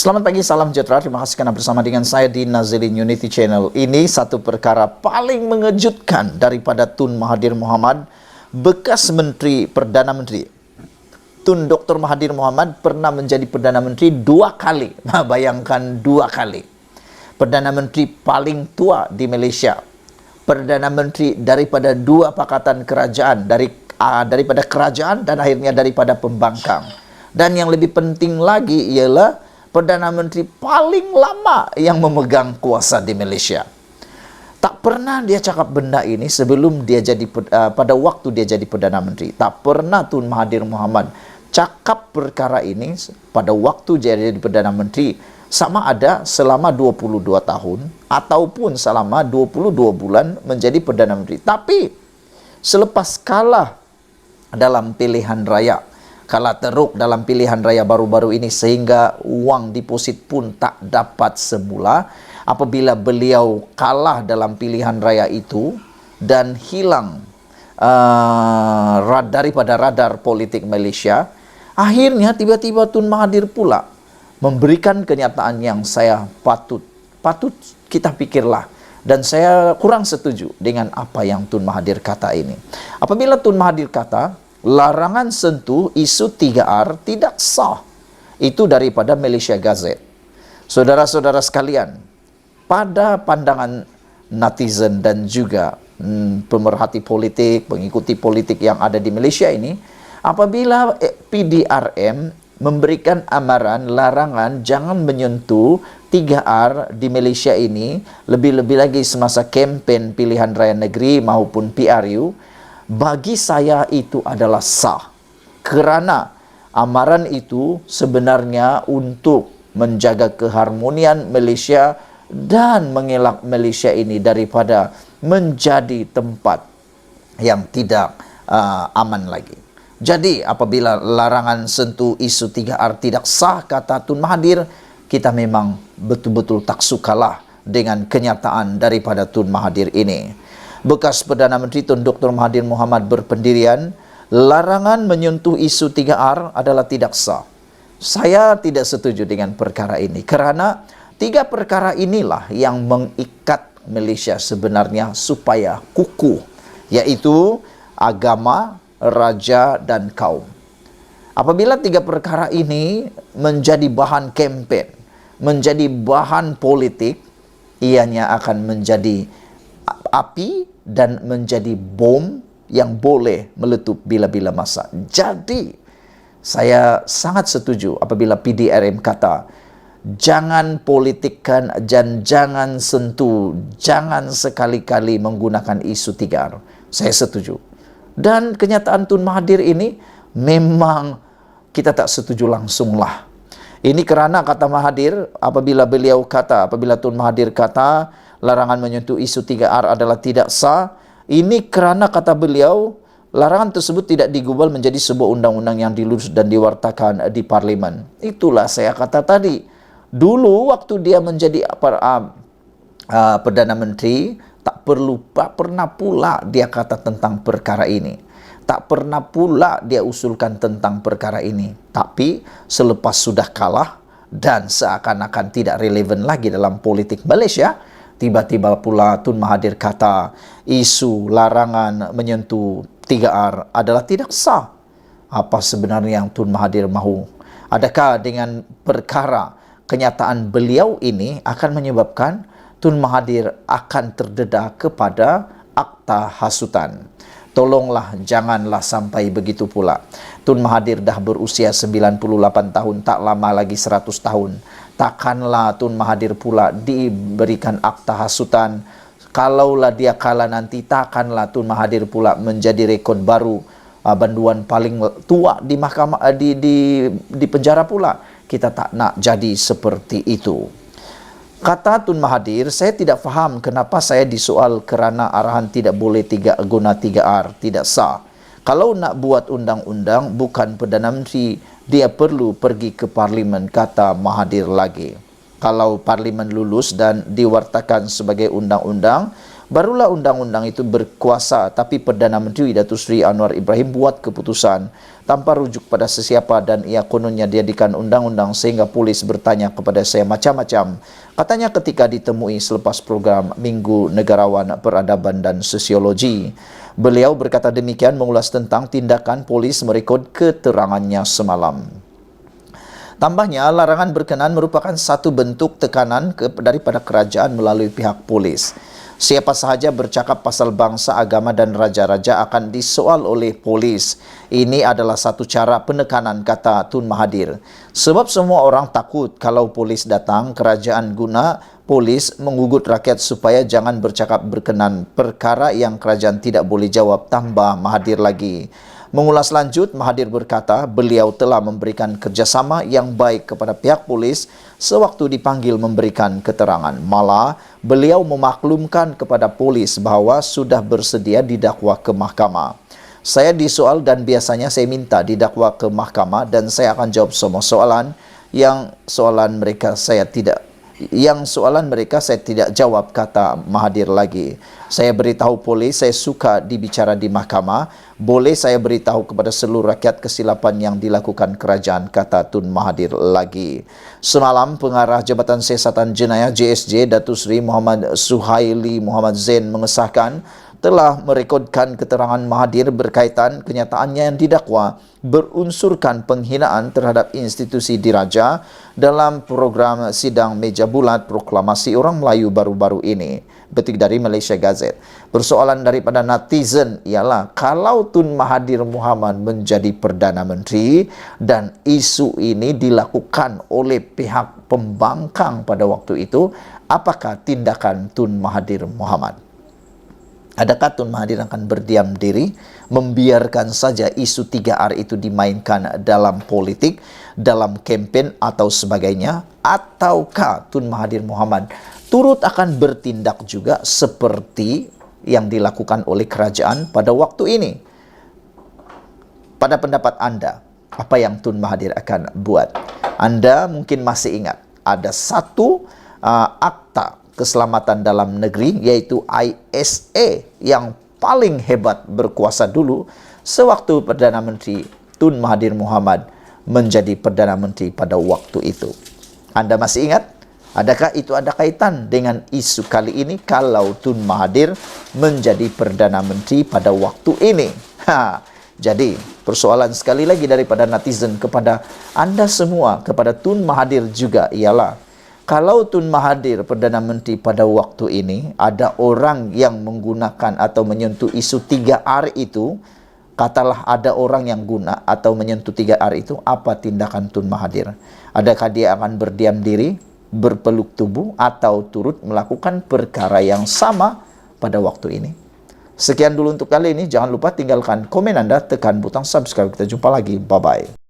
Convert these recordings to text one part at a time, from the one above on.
Selamat pagi, salam sejahtera. Terima kasih karena bersama dengan saya di Nazilin Unity Channel. Ini satu perkara paling mengejutkan daripada Tun Mahathir Mohamad, bekas Menteri Perdana Menteri. Tun Dr. Mahathir Mohamad pernah menjadi Perdana Menteri 2 kali. Bayangkan 2 kali. Perdana Menteri paling tua di Malaysia. Perdana Menteri daripada 2 pakatan kerajaan, daripada kerajaan dan akhirnya daripada pembangkang. Dan yang lebih penting lagi ialah Perdana Menteri paling lama yang memegang kuasa di Malaysia. Tak pernah dia cakap benda ini sebelum dia jadi pada waktu dia jadi Perdana Menteri. Tak pernah Tun Mahathir Mohamad cakap perkara ini pada waktu dia jadi Perdana Menteri, sama ada selama 22 tahun ataupun selama 22 bulan menjadi Perdana Menteri. Tapi selepas kalah dalam pilihan raya, kalah teruk dalam pilihan raya baru-baru ini sehingga wang deposit pun tak dapat semula, apabila beliau kalah dalam pilihan raya itu dan hilang daripada radar politik Malaysia, akhirnya tiba-tiba Tun Mahathir pula memberikan kenyataan yang saya patut kita pikirlah, dan saya kurang setuju dengan apa yang Tun Mahathir kata ini. Apabila Tun Mahathir kata larangan sentuh isu 3R tidak sah, itu daripada Malaysia Gazette. Saudara-saudara sekalian, pada pandangan netizen dan juga pemerhati politik, pengikuti politik yang ada di Malaysia ini, apabila PDRM memberikan amaran larangan jangan menyentuh 3R di Malaysia ini, lebih-lebih lagi semasa kempen pilihan raya negeri maupun PRU, bagi saya itu adalah sah, kerana amaran itu sebenarnya untuk menjaga keharmonian Malaysia dan mengelak Malaysia ini daripada menjadi tempat yang tidak aman lagi. Jadi apabila larangan sentuh isu 3R tidak sah, kata Tun Mahathir, kita memang betul-betul tak sukalah dengan kenyataan daripada Tun Mahathir ini. Bekas Perdana Menteri Tun Dr. Mahathir Mohamad berpendirian, larangan menyentuh isu 3R adalah tidak sah. Saya tidak setuju dengan perkara ini, kerana 3 perkara inilah yang mengikat Malaysia sebenarnya supaya kukuh, yaitu agama, raja dan kaum. Apabila 3 perkara ini menjadi bahan kempen, menjadi bahan politik, ianya akan menjadi api dan menjadi bom yang boleh meletup bila-bila masa. Jadi saya sangat setuju apabila PDRM kata jangan politikkan dan jangan sentuh, jangan sekali-kali menggunakan isu 3R. Saya setuju. Dan kenyataan Tun Mahathir ini memang kita tak setuju langsunglah. Ini kerana kata Mahathir, apabila Tun Mahathir kata larangan menyentuh isu 3R adalah tidak sah, ini kerana kata beliau larangan tersebut tidak digubal menjadi sebuah undang-undang yang dilurus dan diwartakan di Parlimen. Itulah saya kata tadi. Dulu waktu dia menjadi Perdana Menteri, tak pernah pula dia kata tentang perkara ini. Tak pernah pula dia usulkan tentang perkara ini. Tapi selepas sudah kalah dan seakan-akan tidak relevan lagi dalam politik Malaysia, tiba-tiba pula Tun Mahathir kata isu larangan menyentuh 3R adalah tidak sah. Apa sebenarnya yang Tun Mahathir mahu? Adakah dengan perkara kenyataan beliau ini akan menyebabkan Tun Mahathir akan terdedah kepada akta hasutan? Tolonglah janganlah sampai begitu pula. Tun Mahathir dah berusia 98 tahun, tak lama lagi 100 tahun. Takkanlah Tun Mahathir pula diberikan akta hasutan. Kalaulah dia kalah nanti, takkanlah Tun Mahathir pula menjadi rekod baru banduan paling tua di mahkamah di penjara pula. Kita tak nak jadi seperti itu. Kata Tun Mahathir, saya tidak faham kenapa saya disoal kerana arahan tidak boleh guna 3R, tidak sah. Kalau nak buat undang-undang bukan Perdana Menteri, dia perlu pergi ke Parlimen, kata Mahathir lagi. Kalau Parlimen lulus dan diwartakan sebagai undang-undang, Barulah undang-undang itu berkuasa, tapi Perdana Menteri Datuk Seri Anwar Ibrahim buat keputusan tanpa rujuk pada sesiapa dan ia kononnya dijadikan undang-undang sehingga polis bertanya kepada saya macam-macam. Katanya ketika ditemui selepas program Minggu Negarawan Peradaban dan Sosiologi. Beliau berkata demikian mengulas tentang tindakan polis merekod keterangannya semalam. Tambahnya, larangan berkenan merupakan satu bentuk tekanan daripada kerajaan melalui pihak polis. Siapa sahaja bercakap pasal bangsa, agama dan raja-raja akan disoal oleh polis. Ini adalah satu cara penekanan, kata Tun Mahathir. Sebab semua orang takut kalau polis datang, kerajaan guna polis mengugut rakyat supaya jangan bercakap berkenan perkara yang kerajaan tidak boleh jawab, tambah Mahathir lagi. Mengulas lanjut, Mahathir berkata beliau telah memberikan kerjasama yang baik kepada pihak polis sewaktu dipanggil memberikan keterangan. Malah, beliau memaklumkan kepada polis bahawa sudah bersedia didakwa ke mahkamah. Saya disoal dan biasanya saya minta didakwa ke mahkamah dan saya akan jawab semua soalan yang soalan mereka saya tidak jawab, kata Mahathir lagi. Saya beritahu polis saya suka dibicara di mahkamah. Boleh saya beritahu kepada seluruh rakyat kesilapan yang dilakukan kerajaan, kata Tun Mahathir lagi. Semalam, Pengarah Jabatan Siasatan Jenayah JSJ Datuk Seri Muhammad Suhaili Muhammad Zain mengesahkan telah merekodkan keterangan Mahathir berkaitan kenyataannya yang didakwa berunsurkan penghinaan terhadap institusi diraja dalam program sidang meja bulat proklamasi orang Melayu baru-baru ini. Betik dari Malaysia Gazette. Persoalan daripada netizen ialah kalau Tun Mahathir Mohamad menjadi Perdana Menteri dan isu ini dilakukan oleh pihak pembangkang pada waktu itu, apakah tindakan Tun Mahathir Mohamad? Adakah Tun Mahathir akan berdiam diri, membiarkan saja isu 3R itu dimainkan dalam politik, dalam kempen atau sebagainya? Ataukah Tun Mahathir Mohamad turut akan bertindak juga seperti yang dilakukan oleh kerajaan pada waktu ini? Pada pendapat anda, apa yang Tun Mahathir akan buat? Anda mungkin masih ingat, ada satu akta keselamatan dalam negeri, yaitu ISA, yang paling hebat berkuasa dulu sewaktu Perdana Menteri Tun Mahathir Mohamad menjadi Perdana Menteri pada waktu itu. Anda masih ingat? Adakah itu ada kaitan dengan isu kali ini kalau Tun Mahathir menjadi Perdana Menteri pada waktu ini? Jadi, persoalan sekali lagi daripada netizen kepada anda semua, kepada Tun Mahathir juga ialah, kalau Tun Mahathir Perdana Menteri pada waktu ini, ada orang yang menggunakan atau menyentuh isu 3R itu, katalah ada orang yang guna atau menyentuh 3R itu, apa tindakan Tun Mahathir? Adakah dia akan berdiam diri, berpeluk tubuh, atau turut melakukan perkara yang sama pada waktu ini? Sekian dulu untuk kali ini. Jangan lupa tinggalkan komen anda, tekan butang subscribe. Kita jumpa lagi. Bye-bye.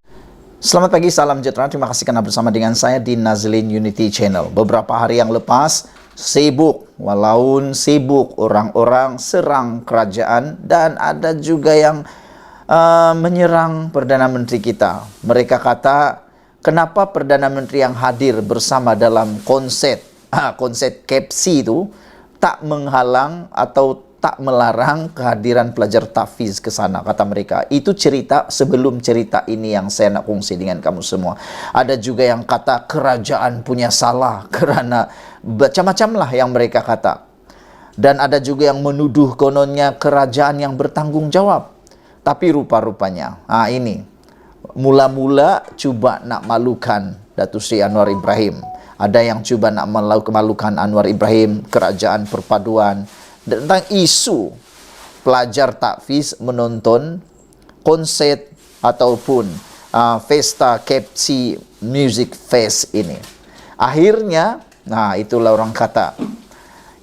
Selamat pagi, salam sejahtera. Terima kasih karena bersama dengan saya di Nazlin Unity Channel. Beberapa hari yang lepas, sibuk, walaupun sibuk, orang-orang serang kerajaan dan ada juga yang menyerang Perdana Menteri kita. Mereka kata, kenapa Perdana Menteri yang hadir bersama dalam konsep KEPSI itu tak menghalang atau tak melarang kehadiran pelajar tahfiz ke sana, kata mereka. Itu cerita sebelum cerita ini yang saya nak kongsi dengan kamu semua. Ada juga yang kata kerajaan punya salah kerana macam-macam lah yang mereka kata. Dan ada juga yang menuduh kononnya kerajaan yang bertanggung jawab. Tapi rupa-rupanya, ini mula-mula cuba nak malukan Datuk Seri Anwar Ibrahim. Ada yang cuba nak malukan Anwar Ibrahim, kerajaan perpaduan, tentang isu pelajar tahfiz menonton konsert ataupun Pesta KEPSI Music Fest ini. Akhirnya, itulah orang kata,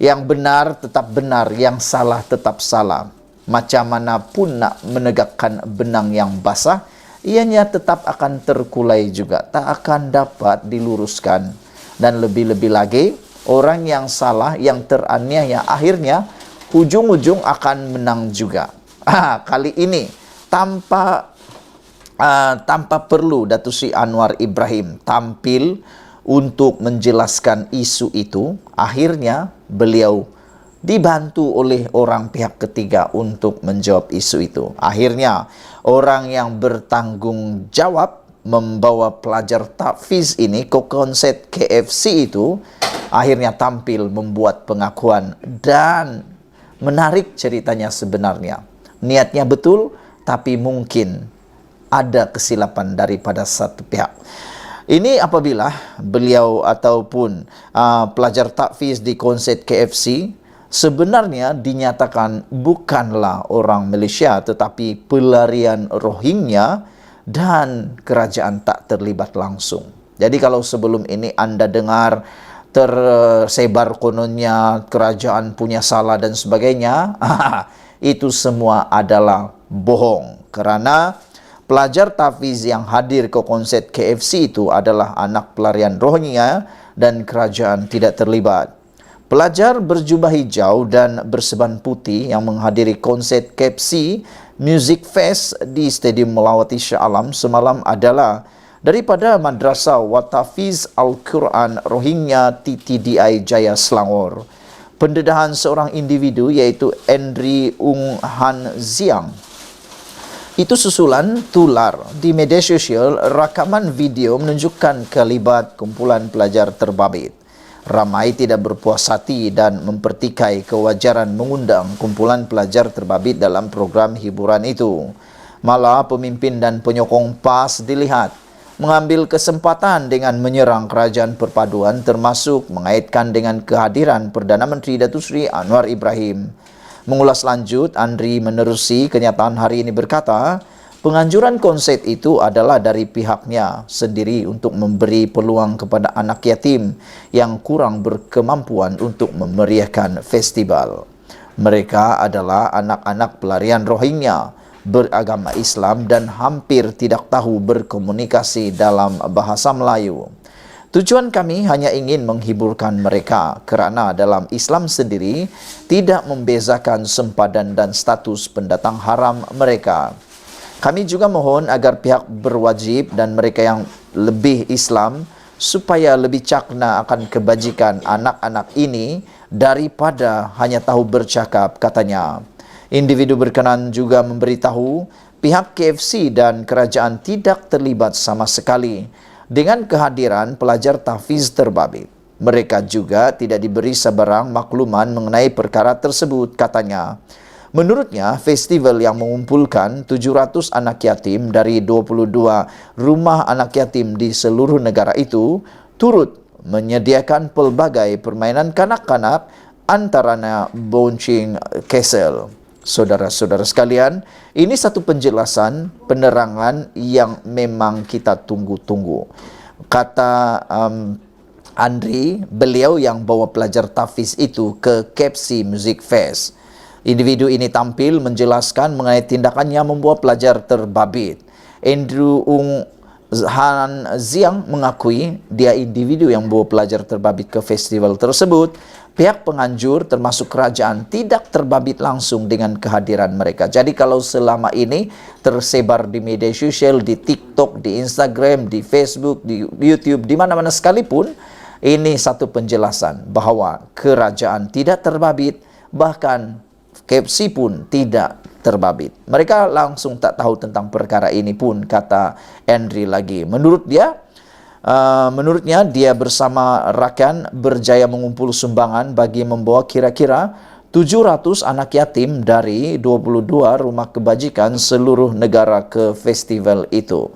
yang benar tetap benar, yang salah tetap salah. Macam mana pun nak menegakkan benang yang basah, ianya tetap akan terkulai juga, tak akan dapat diluruskan. Dan lebih-lebih lagi, orang yang salah, yang teraniaya, akhirnya ujung-ujung akan menang juga. Kali ini tanpa perlu Datuk Seri Anwar Ibrahim tampil untuk menjelaskan isu itu, akhirnya beliau dibantu oleh orang pihak ketiga untuk menjawab isu itu. Akhirnya, orang yang bertanggung jawab membawa pelajar tahfiz ini ke konser KFC itu akhirnya tampil membuat pengakuan dan menarik ceritanya sebenarnya. Niatnya betul, tapi mungkin ada kesilapan daripada satu pihak. Ini apabila beliau ataupun pelajar tahfiz di konser KFC sebenarnya dinyatakan bukanlah orang Malaysia tetapi pelarian Rohingya dan kerajaan tak terlibat langsung. Jadi kalau sebelum ini Anda dengar tersebar kononnya kerajaan punya salah dan sebagainya, itu semua adalah bohong. Kerana pelajar tahfiz yang hadir ke konser KFC itu adalah anak pelarian Rohingya dan kerajaan tidak terlibat. Pelajar berjubah hijau dan berseban putih yang menghadiri konser KFC Music Fest di Stadium Melawati Shah Alam semalam adalah daripada Madrasah Watahfiz Al-Quran Rohingya TTDI Jaya Selangor. Pendedahan seorang individu iaitu Andri Ung Han Ziang. Itu susulan tular di media sosial rakaman video menunjukkan kelibat kumpulan pelajar terbabit. Ramai tidak berpuas hati dan mempertikai kewajaran mengundang kumpulan pelajar terbabit dalam program hiburan itu. Malah pemimpin dan penyokong PAS dilihat mengambil kesempatan dengan menyerang kerajaan perpaduan termasuk mengaitkan dengan kehadiran Perdana Menteri Datuk Seri Anwar Ibrahim. Mengulas lanjut, Andri menerusi kenyataan hari ini berkata, penganjuran konser itu adalah dari pihaknya sendiri untuk memberi peluang kepada anak yatim yang kurang berkemampuan untuk memeriahkan festival. Mereka adalah anak-anak pelarian Rohingya, beragama Islam dan hampir tidak tahu berkomunikasi dalam bahasa Melayu. Tujuan kami hanya ingin menghiburkan mereka kerana dalam Islam sendiri tidak membezakan sempadan dan status pendatang haram mereka. Kami juga mohon agar pihak berwajib dan mereka yang lebih Islam supaya lebih cakna akan kebajikan anak-anak ini daripada hanya tahu bercakap, katanya. Individu berkenan juga memberitahu pihak KFC dan kerajaan tidak terlibat sama sekali dengan kehadiran pelajar tahfiz terbabit. Mereka juga tidak diberi sebarang makluman mengenai perkara tersebut, katanya. Menurutnya, festival yang mengumpulkan 700 anak yatim dari 22 rumah anak yatim di seluruh negara itu turut menyediakan pelbagai permainan kanak-kanak antaranya bouncing castle. Saudara-saudara sekalian, ini satu penjelasan, penerangan yang memang kita tunggu-tunggu. Kata Andri, beliau yang bawa pelajar tahfiz itu ke KFC Music Fest. Individu ini tampil menjelaskan mengenai tindakan yang membuat pelajar terbabit. Andrew Ung Han Ziang mengakui dia individu yang membawa pelajar terbabit ke festival tersebut. Pihak penganjur termasuk kerajaan tidak terbabit langsung dengan kehadiran mereka. Jadi kalau selama ini tersebar di media sosial, di TikTok, di Instagram, di Facebook, di YouTube, di mana-mana sekalipun, ini satu penjelasan bahawa kerajaan tidak terbabit, bahkan KFC pun tidak terbabit. Mereka langsung tak tahu tentang perkara ini pun, kata Andri lagi. Menurutnya dia bersama rakan berjaya mengumpul sumbangan bagi membawa kira-kira 700 anak yatim dari 22 rumah kebajikan seluruh negara ke festival itu.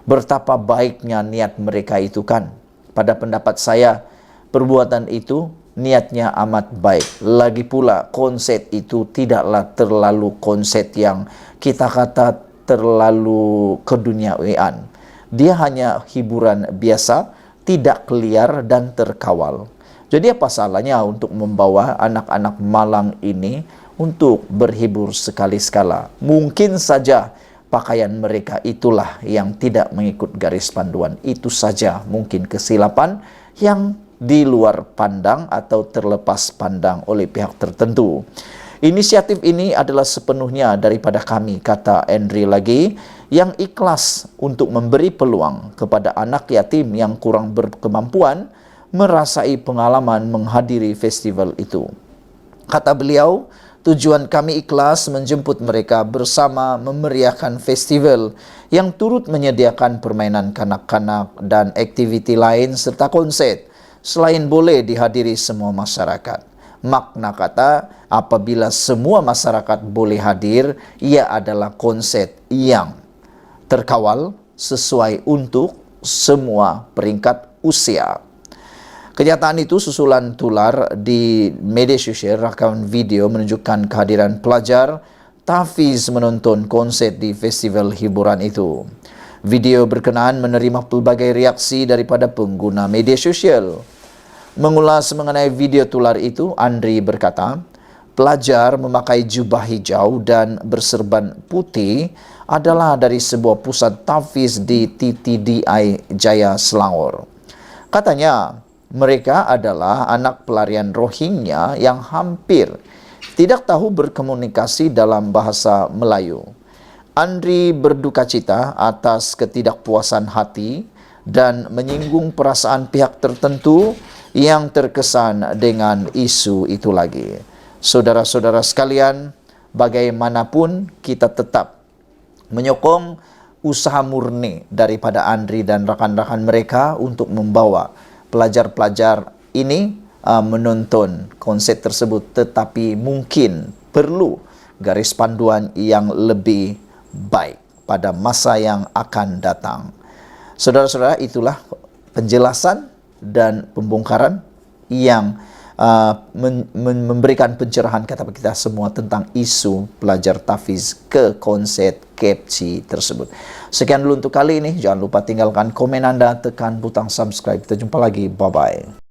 Betapa baiknya niat mereka itu kan. Pada pendapat saya, perbuatan itu niatnya amat baik. Lagi pula konsep itu tidaklah terlalu konsep yang kita kata terlalu keduniawian. Dia hanya hiburan biasa, tidak liar dan terkawal. Jadi apa salahnya untuk membawa anak-anak malang ini untuk berhibur sekali-sekala? Mungkin saja pakaian mereka itulah yang tidak mengikut garis panduan. Itu saja mungkin kesilapan yang di luar pandang atau terlepas pandang oleh pihak tertentu. Inisiatif ini adalah sepenuhnya daripada kami, kata Andri lagi, yang ikhlas untuk memberi peluang kepada anak yatim yang kurang berkemampuan merasai pengalaman menghadiri festival itu. Kata beliau, tujuan kami ikhlas menjemput mereka bersama memeriahkan festival yang turut menyediakan permainan kanak-kanak dan aktiviti lain serta konsert, selain boleh dihadiri semua masyarakat. Makna kata, apabila semua masyarakat boleh hadir, ia adalah konsert yang terkawal sesuai untuk semua peringkat usia. Kenyataan itu susulan tular di media sosial. Rakaman video menunjukkan kehadiran pelajar tahfiz menonton konser di festival hiburan itu. Video berkenaan menerima pelbagai reaksi daripada pengguna media sosial. Mengulas mengenai video tular itu, Andri berkata, pelajar memakai jubah hijau dan berserban putih adalah dari sebuah pusat tahfiz di TTDI Jaya Selangor. Katanya, mereka adalah anak pelarian Rohingya yang hampir tidak tahu berkomunikasi dalam bahasa Melayu. Andri berduka cita atas ketidakpuasan hati dan menyinggung perasaan pihak tertentu yang terkesan dengan isu itu lagi. Saudara-saudara sekalian, bagaimanapun kita tetap menyokong usaha murni daripada Andri dan rakan-rakan mereka untuk membawa pelajar-pelajar ini menonton konser tersebut, tetapi mungkin perlu garis panduan yang lebih baik pada masa yang akan datang. Saudara-saudara, itulah penjelasan dan pembongkaran yang memberikan pencerahan kepada kita semua tentang isu pelajar tahfiz ke konser KPC tersebut. Sekian dulu untuk kali ini. Jangan lupa tinggalkan komen Anda, tekan butang subscribe. Kita jumpa lagi. Bye-bye.